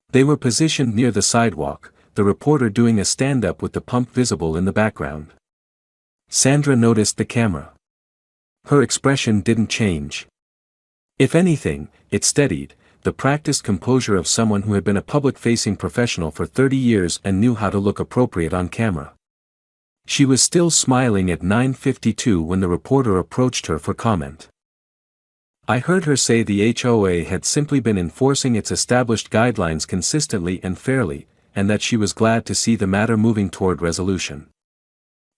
They were positioned near the sidewalk, the reporter doing a stand-up with the pump visible in the background. Sandra noticed the camera. Her expression didn't change. If anything, it steadied, the practiced composure of someone who had been a public-facing professional for 30 years and knew how to look appropriate on camera. She was still smiling at 9:52 when the reporter approached her for comment. I heard her say the HOA had simply been enforcing its established guidelines consistently and fairly, and that she was glad to see the matter moving toward resolution.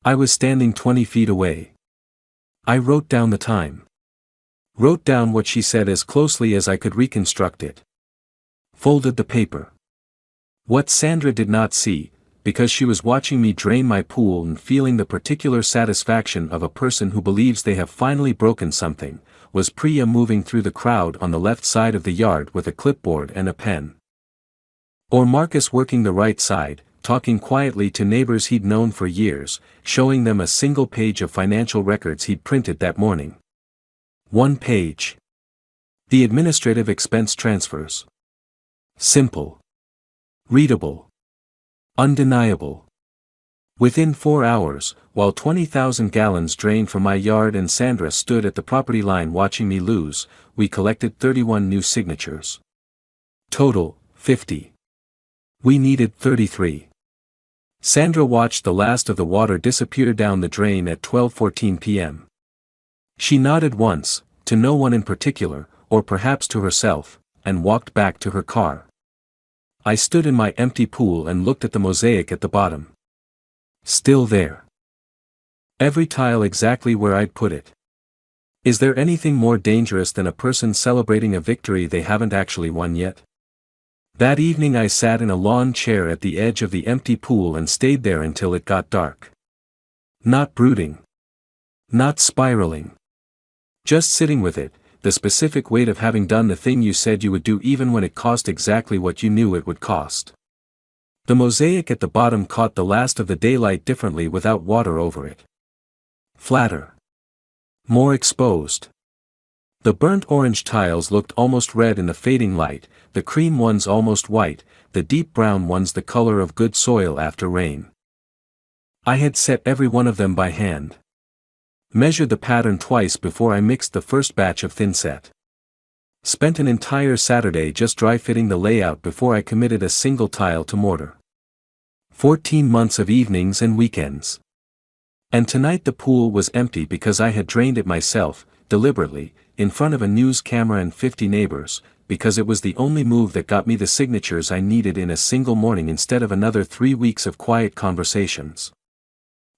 I was standing 20 feet away. I wrote down the time. Wrote down what she said as closely as I could reconstruct it. Folded the paper. What Sandra did not see, because she was watching me drain my pool and feeling the particular satisfaction of a person who believes they have finally broken something, was Priya moving through the crowd on the left side of the yard with a clipboard and a pen. Or Marcus working the right side, talking quietly to neighbors he'd known for years, showing them a single page of financial records he'd printed that morning. 1 page. The administrative expense transfers. Simple. Readable. Undeniable. Within 4 hours, while 20,000 gallons drained from my yard and Sandra stood at the property line watching me lose, we collected 31 new signatures. Total, 50. We needed 33. Sandra watched the last of the water disappear down the drain at 12:14 p.m. She nodded once, to no one in particular, or perhaps to herself, and walked back to her car. I stood in my empty pool and looked at the mosaic at the bottom. Still there. Every tile exactly where I'd put it. Is there anything more dangerous than a person celebrating a victory they haven't actually won yet? That evening I sat in a lawn chair at the edge of the empty pool and stayed there until it got dark. Not brooding. Not spiraling. Just sitting with it, the specific weight of having done the thing you said you would do even when it cost exactly what you knew it would cost. The mosaic at the bottom caught the last of the daylight differently without water over it. Flatter. More exposed. The burnt orange tiles looked almost red in the fading light, the cream ones almost white, the deep brown ones the color of good soil after rain. I had set every one of them by hand. Measured the pattern twice before I mixed the first batch of thinset. Spent an entire Saturday just dry fitting the layout before I committed a single tile to mortar. 14 months of evenings and weekends. And tonight the pool was empty because I had drained it myself, deliberately, in front of a news camera and 50 neighbors, because it was the only move that got me the signatures I needed in a single morning instead of another 3 weeks of quiet conversations.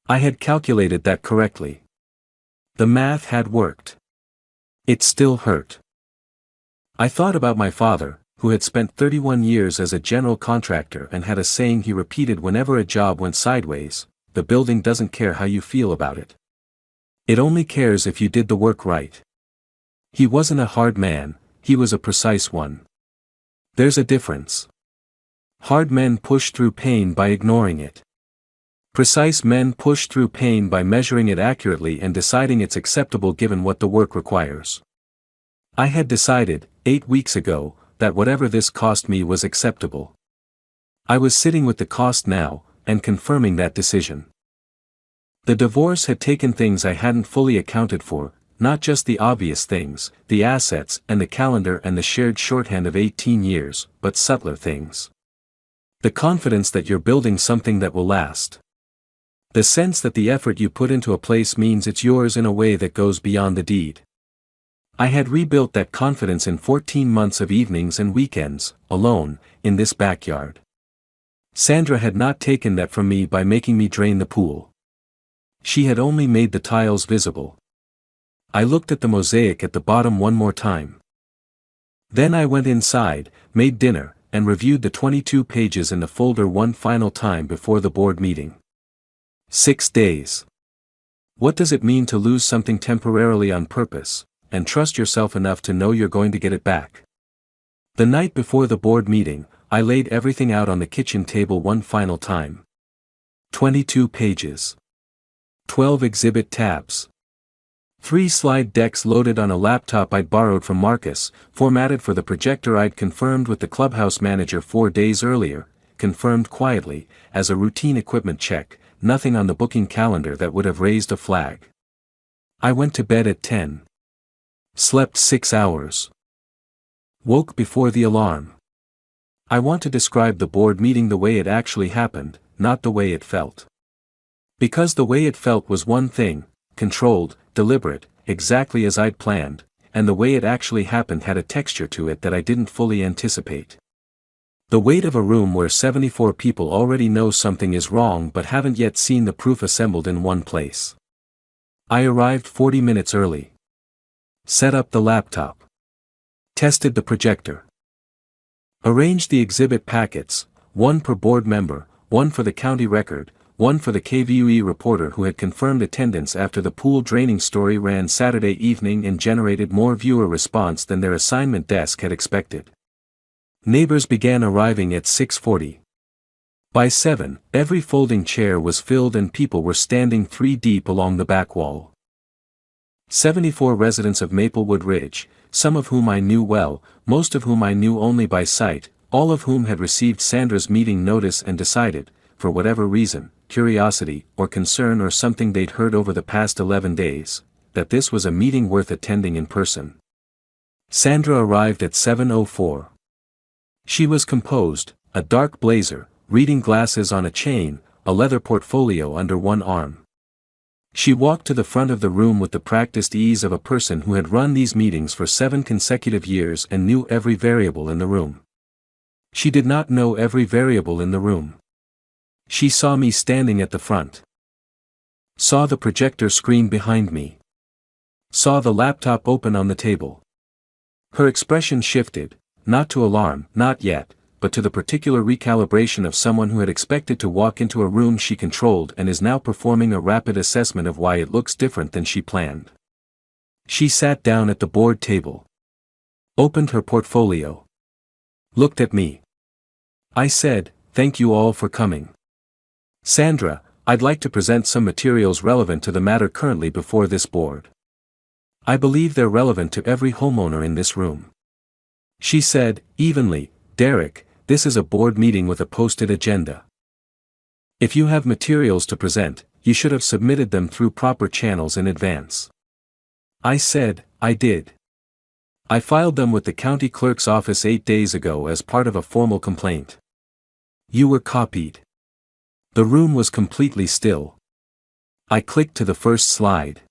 I had calculated that correctly. The math had worked. It still hurt. I thought about my father, who had spent 31 years as a general contractor and had a saying he repeated whenever a job went sideways: the building doesn't care how you feel about it. It only cares if you did the work right. He wasn't a hard man, he was a precise one. There's a difference. Hard men push through pain by ignoring it. Precise men push through pain by measuring it accurately and deciding it's acceptable given what the work requires. I had decided, 8 weeks ago, that whatever this cost me was acceptable. I was sitting with the cost now, and confirming that decision. The divorce had taken things I hadn't fully accounted for, not just the obvious things, the assets and the calendar and the shared shorthand of 18 years, but subtler things. The confidence that you're building something that will last. The sense that the effort you put into a place means it's yours in a way that goes beyond the deed. I had rebuilt that confidence in 14 months of evenings and weekends, alone, in this backyard. Sandra had not taken that from me by making me drain the pool. She had only made the tiles visible. I looked at the mosaic at the bottom one more time. Then I went inside, made dinner, and reviewed the 22 pages in the folder one final time before the board meeting. 6 days. What does it mean to lose something temporarily on purpose, and trust yourself enough to know you're going to get it back? The night before the board meeting, I laid everything out on the kitchen table one final time. 22 pages. 12 exhibit tabs. 3 slide decks loaded on a laptop I'd borrowed from Marcus, formatted for the projector I'd confirmed with the clubhouse manager 4 days earlier, confirmed quietly, as a routine equipment check, nothing on the booking calendar that would have raised a flag. I went to bed at 10. Slept 6 hours. Woke before the alarm. I want to describe the board meeting the way it actually happened, not the way it felt. Because the way it felt was one thing, controlled, deliberate, exactly as I'd planned, and the way it actually happened had a texture to it that I didn't fully anticipate. The weight of a room where 74 people already know something is wrong but haven't yet seen the proof assembled in one place. I arrived 40 minutes early. Set up the laptop. Tested the projector. Arranged the exhibit packets, one per board member, one for the county record, one for the KVUE reporter who had confirmed attendance after the pool draining story ran Saturday evening and generated more viewer response than their assignment desk had expected. Neighbors began arriving at 6:40. By 7, every folding chair was filled and people were standing 3 deep along the back wall. 74 residents of Maplewood Ridge, some of whom I knew well, most of whom I knew only by sight, all of whom had received Sandra's meeting notice and decided, for whatever reason, curiosity or concern or something they'd heard over the past 11 days, that this was a meeting worth attending in person. Sandra arrived at 7:04. She was composed, a dark blazer, reading glasses on a chain, a leather portfolio under one arm. She walked to the front of the room with the practiced ease of a person who had run these meetings for 7 consecutive years and knew every variable in the room. She did not know every variable in the room. She saw me standing at the front. Saw the projector screen behind me. Saw the laptop open on the table. Her expression shifted, not to alarm, not yet, but to the particular recalibration of someone who had expected to walk into a room she controlled and is now performing a rapid assessment of why it looks different than she planned. She sat down at the board table. Opened her portfolio. Looked at me. I said, "Thank you all for coming. Sandra, I'd like to present some materials relevant to the matter currently before this board. I believe they're relevant to every homeowner in this room." She said, evenly, "Derek, this is a board meeting with a posted agenda. If you have materials to present, you should have submitted them through proper channels in advance." I said, "I did. I filed them with the county clerk's office 8 days ago as part of a formal complaint." "You were copied." The room was completely still. I clicked to the first slide.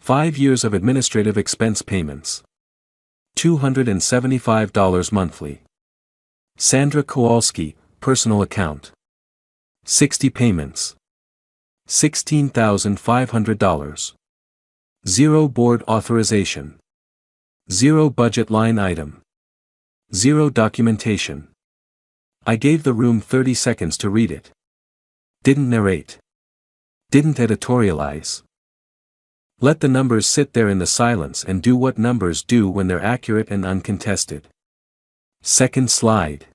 5 years of administrative expense payments. $275 monthly. Sandra Kowalski, personal account. 60 payments. $16,500. 0 board authorization. 0 budget line item. 0 documentation. I gave the room 30 seconds to read it. Didn't narrate. Didn't editorialize. Let the numbers sit there in the silence and do what numbers do when they're accurate and uncontested. Second slide.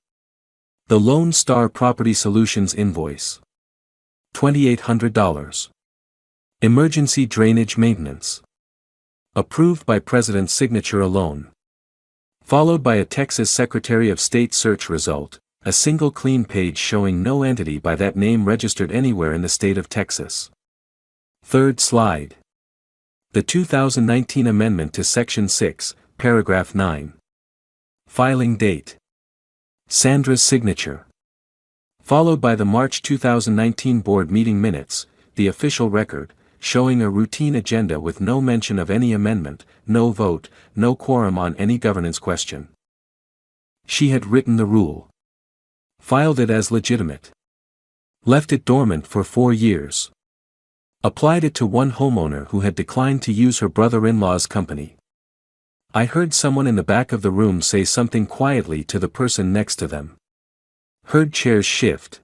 The Lone Star Property Solutions invoice. $2,800. Emergency drainage maintenance. Approved by President's signature alone. Followed by a Texas Secretary of State search result, a single clean page showing no entity by that name registered anywhere in the state of Texas. Third slide. The 2019 amendment to Section 6, Paragraph 9. Filing date. Sandra's signature. Followed by the March 2019 board meeting minutes, the official record, showing a routine agenda with no mention of any amendment, no vote, no quorum on any governance question. She had written the rule. Filed it as legitimate. Left it dormant for 4 years. Applied it to one homeowner who had declined to use her brother-in-law's company. I heard someone in the back of the room say something quietly to the person next to them. Heard chairs shift.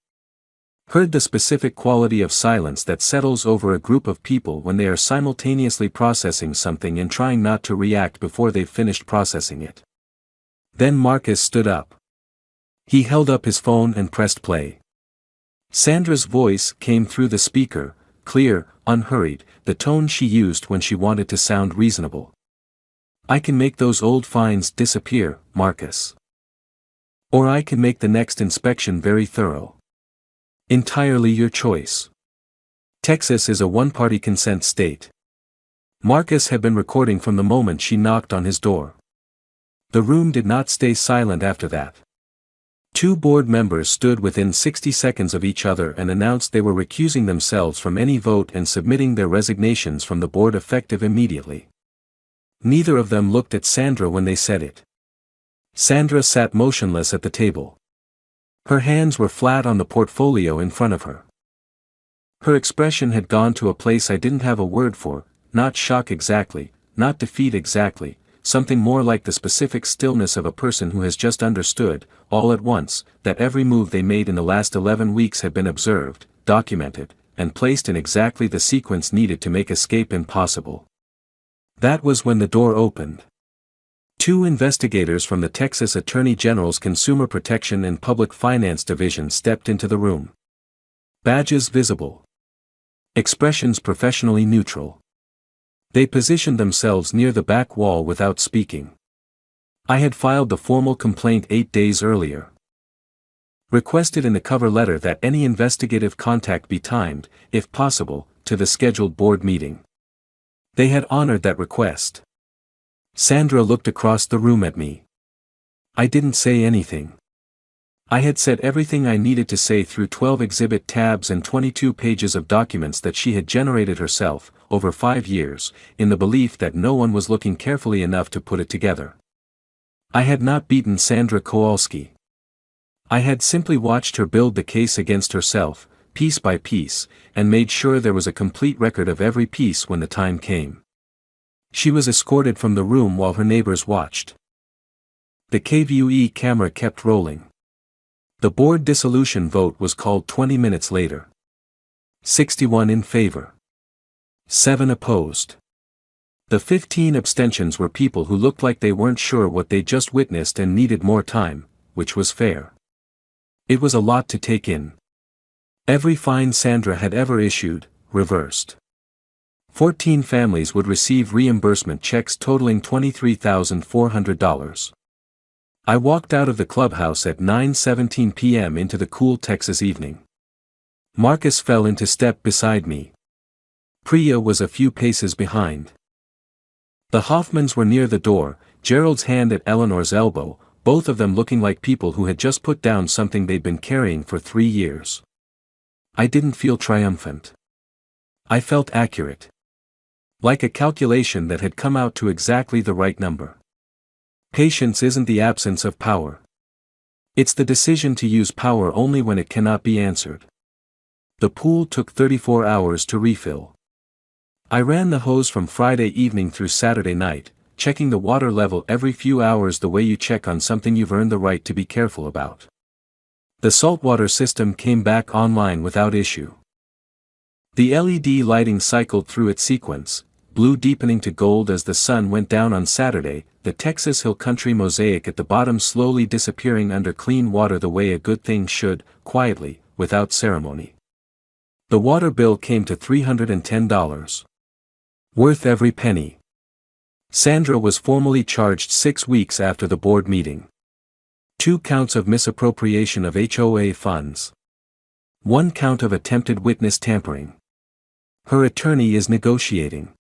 Heard the specific quality of silence that settles over a group of people when they are simultaneously processing something and trying not to react before they've finished processing it. Then Marcus stood up. He held up his phone and pressed play. Sandra's voice came through the speaker, clear, unhurried, the tone she used when she wanted to sound reasonable. "I can make those old fines disappear, Marcus. Or I can make the next inspection very thorough. Entirely your choice. Texas is a one-party consent state." Marcus had been recording from the moment she knocked on his door. The room did not stay silent after that. 2 board members stood within 60 seconds of each other and announced they were recusing themselves from any vote and submitting their resignations from the board effective immediately. Neither of them looked at Sandra when they said it. Sandra sat motionless at the table. Her hands were flat on the portfolio in front of her. Her expression had gone to a place I didn't have a word for, not shock exactly, not defeat exactly, something more like the specific stillness of a person who has just understood, all at once, that every move they made in the last 11 weeks had been observed, documented, and placed in exactly the sequence needed to make escape impossible. That was when the door opened. 2 investigators from the Texas Attorney General's Consumer Protection and Public Finance Division stepped into the room. Badges visible. Expressions professionally neutral. They positioned themselves near the back wall without speaking. I had filed the formal complaint 8 days earlier. Requested in the cover letter that any investigative contact be timed, if possible, to the scheduled board meeting. They had honored that request. Sandra looked across the room at me. I didn't say anything. I had said everything I needed to say through 12 exhibit tabs and 22 pages of documents that she had generated herself, over 5 years, in the belief that no one was looking carefully enough to put it together. I had not beaten Sandra Kowalski. I had simply watched her build the case against herself, piece by piece, and made sure there was a complete record of every piece when the time came. She was escorted from the room while her neighbors watched. The KVUE camera kept rolling. The board dissolution vote was called 20 minutes later. 61 in favor. 7 opposed. The 15 abstentions were people who looked like they weren't sure what they just witnessed and needed more time, which was fair. It was a lot to take in. Every fine Sandra had ever issued, reversed. 14 families would receive reimbursement checks totaling $23,400. I walked out of the clubhouse at 9:17 p.m. into the cool Texas evening. Marcus fell into step beside me. Priya was a few paces behind. The Hoffmans were near the door, Gerald's hand at Eleanor's elbow, both of them looking like people who had just put down something they'd been carrying for 3 years. I didn't feel triumphant. I felt accurate. Like a calculation that had come out to exactly the right number. Patience isn't the absence of power. It's the decision to use power only when it cannot be answered. The pool took 34 hours to refill. I ran the hose from Friday evening through Saturday night, checking the water level every few hours the way you check on something you've earned the right to be careful about. The saltwater system came back online without issue. The LED lighting cycled through its sequence, blue deepening to gold as the sun went down on Saturday, the Texas Hill Country mosaic at the bottom slowly disappearing under clean water the way a good thing should, quietly, without ceremony. The water bill came to $310. Worth every penny. Sandra was formally charged 6 weeks after the board meeting. 2 counts of misappropriation of HOA funds. 1 count of attempted witness tampering. Her attorney is negotiating.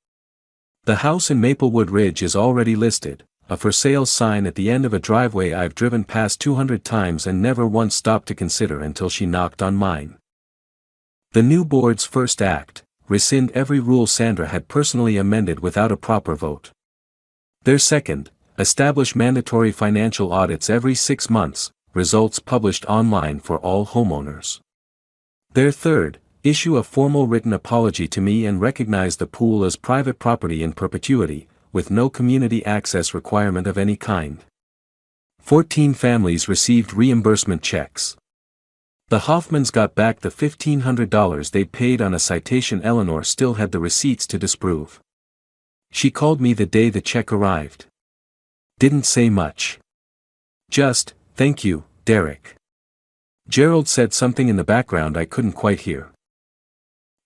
The house in Maplewood Ridge is already listed, a for sale sign at the end of a driveway I've driven past 200 times and never once stopped to consider until she knocked on mine. The new board's first act, rescind every rule Sandra had personally amended without a proper vote. Their second, establish mandatory financial audits every 6 months, results published online for all homeowners. Their third, issue a formal written apology to me and recognize the pool as private property in perpetuity, with no community access requirement of any kind. 14 families received reimbursement checks. The Hoffmans got back the $1,500 they'd paid on a citation Eleanor still had the receipts to disprove. She called me the day the check arrived. Didn't say much. Just, thank you, Derek. Gerald said something in the background I couldn't quite hear.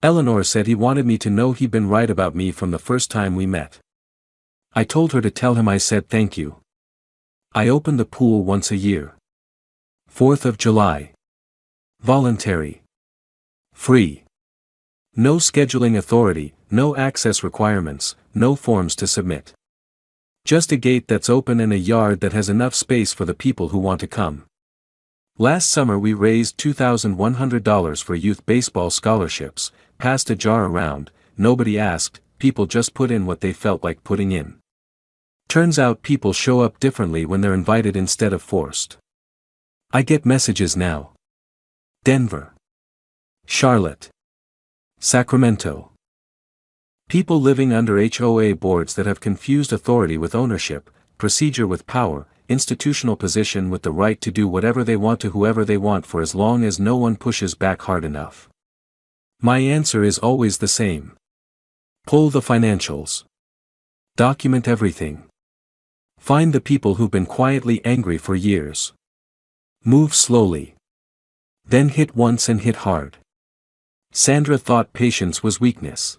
Eleanor said he wanted me to know he'd been right about me from the first time we met. I told her to tell him I said thank you. I open the pool once a year. 4th of July. Voluntary. Free. No scheduling authority, no access requirements, no forms to submit. Just a gate that's open and a yard that has enough space for the people who want to come. Last summer we raised $2,100 for youth baseball scholarships, passed a jar around, nobody asked, people just put in what they felt like putting in. Turns out people show up differently when they're invited instead of forced. I get messages now. Denver. Charlotte. Sacramento. People living under HOA boards that have confused authority with ownership, procedure with power, institutional position with the right to do whatever they want to whoever they want for as long as no one pushes back hard enough. My answer is always the same. Pull the financials. Document everything. Find the people who've been quietly angry for years. Move slowly. Then hit once and hit hard. Sandra thought patience was weakness.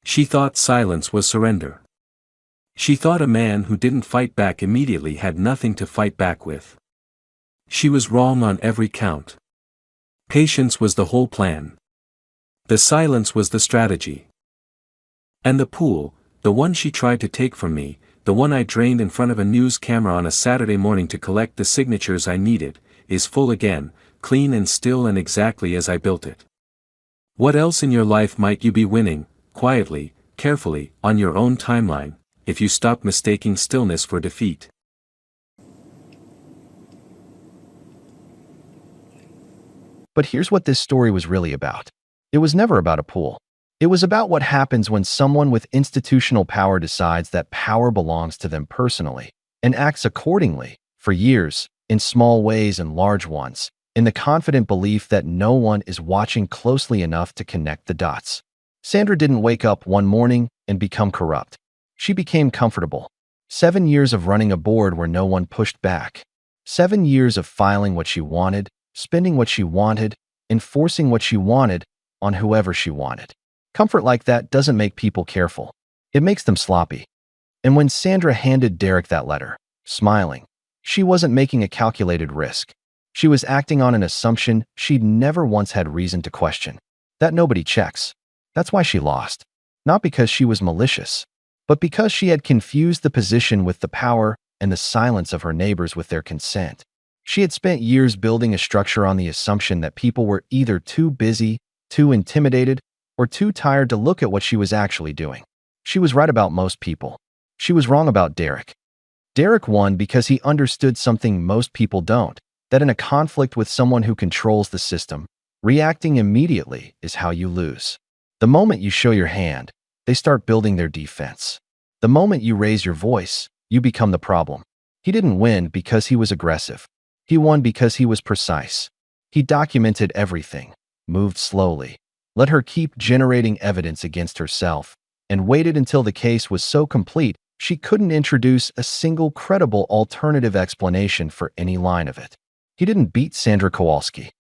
She thought silence was surrender. She thought a man who didn't fight back immediately had nothing to fight back with. She was wrong on every count. Patience was the whole plan. The silence was the strategy. And the pool, the one she tried to take from me, the one I drained in front of a news camera on a Saturday morning to collect the signatures I needed, is full again, clean and still and exactly as I built it. What else in your life might you be winning, quietly, carefully, on your own timeline, if you stop mistaking stillness for defeat? But here's what this story was really about. It was never about a pool. It was about what happens when someone with institutional power decides that power belongs to them personally, and acts accordingly, for years, in small ways and large ones, in the confident belief that no one is watching closely enough to connect the dots. Sandra didn't wake up one morning and become corrupt. She became comfortable. 7 years of running a board where no one pushed back. 7 years of filing what she wanted, spending what she wanted, enforcing what she wanted on whoever she wanted. Comfort like that doesn't make people careful. It makes them sloppy. And when Sandra handed Derek that letter, smiling, she wasn't making a calculated risk. She was acting on an assumption she'd never once had reason to question. That nobody checks. That's why she lost. Not because she was malicious, but because she had confused the position with the power and the silence of her neighbors with their consent. She had spent years building a structure on the assumption that people were either too busy, too intimidated, or too tired to look at what she was actually doing. She was right about most people. She was wrong about Derek. Derek won because he understood something most people don't, that in a conflict with someone who controls the system, reacting immediately is how you lose. The moment you show your hand, they start building their defense. The moment you raise your voice, you become the problem. He didn't win because he was aggressive. He won because he was precise. He documented everything, moved slowly, let her keep generating evidence against herself, and waited until the case was so complete she couldn't introduce a single credible alternative explanation for any line of it. He didn't beat Sandra Kowalski.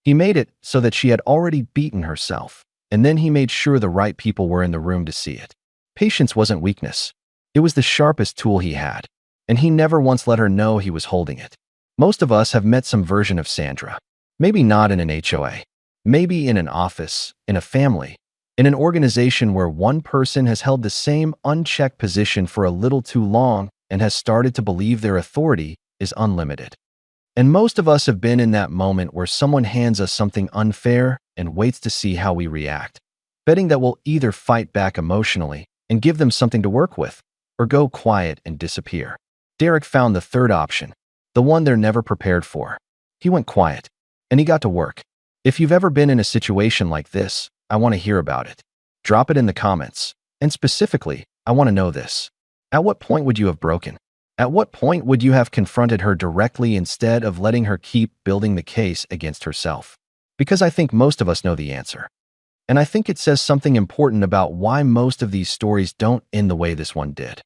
He made it so that she had already beaten herself, and then he made sure the right people were in the room to see it. Patience wasn't weakness. It was the sharpest tool he had, and he never once let her know he was holding it. Most of us have met some version of Sandra. Maybe not in an HOA. Maybe in an office, in a family, in an organization where one person has held the same unchecked position for a little too long and has started to believe their authority is unlimited. And most of us have been in that moment where someone hands us something unfair and waits to see how we react, betting that we'll either fight back emotionally and give them something to work with, or go quiet and disappear. Derek found the third option, the one they're never prepared for. He went quiet, and he got to work. If you've ever been in a situation like this, I want to hear about it. Drop it in the comments. And specifically, I want to know this. At what point would you have broken? At what point would you have confronted her directly instead of letting her keep building the case against herself? Because I think most of us know the answer. And I think it says something important about why most of these stories don't end the way this one did.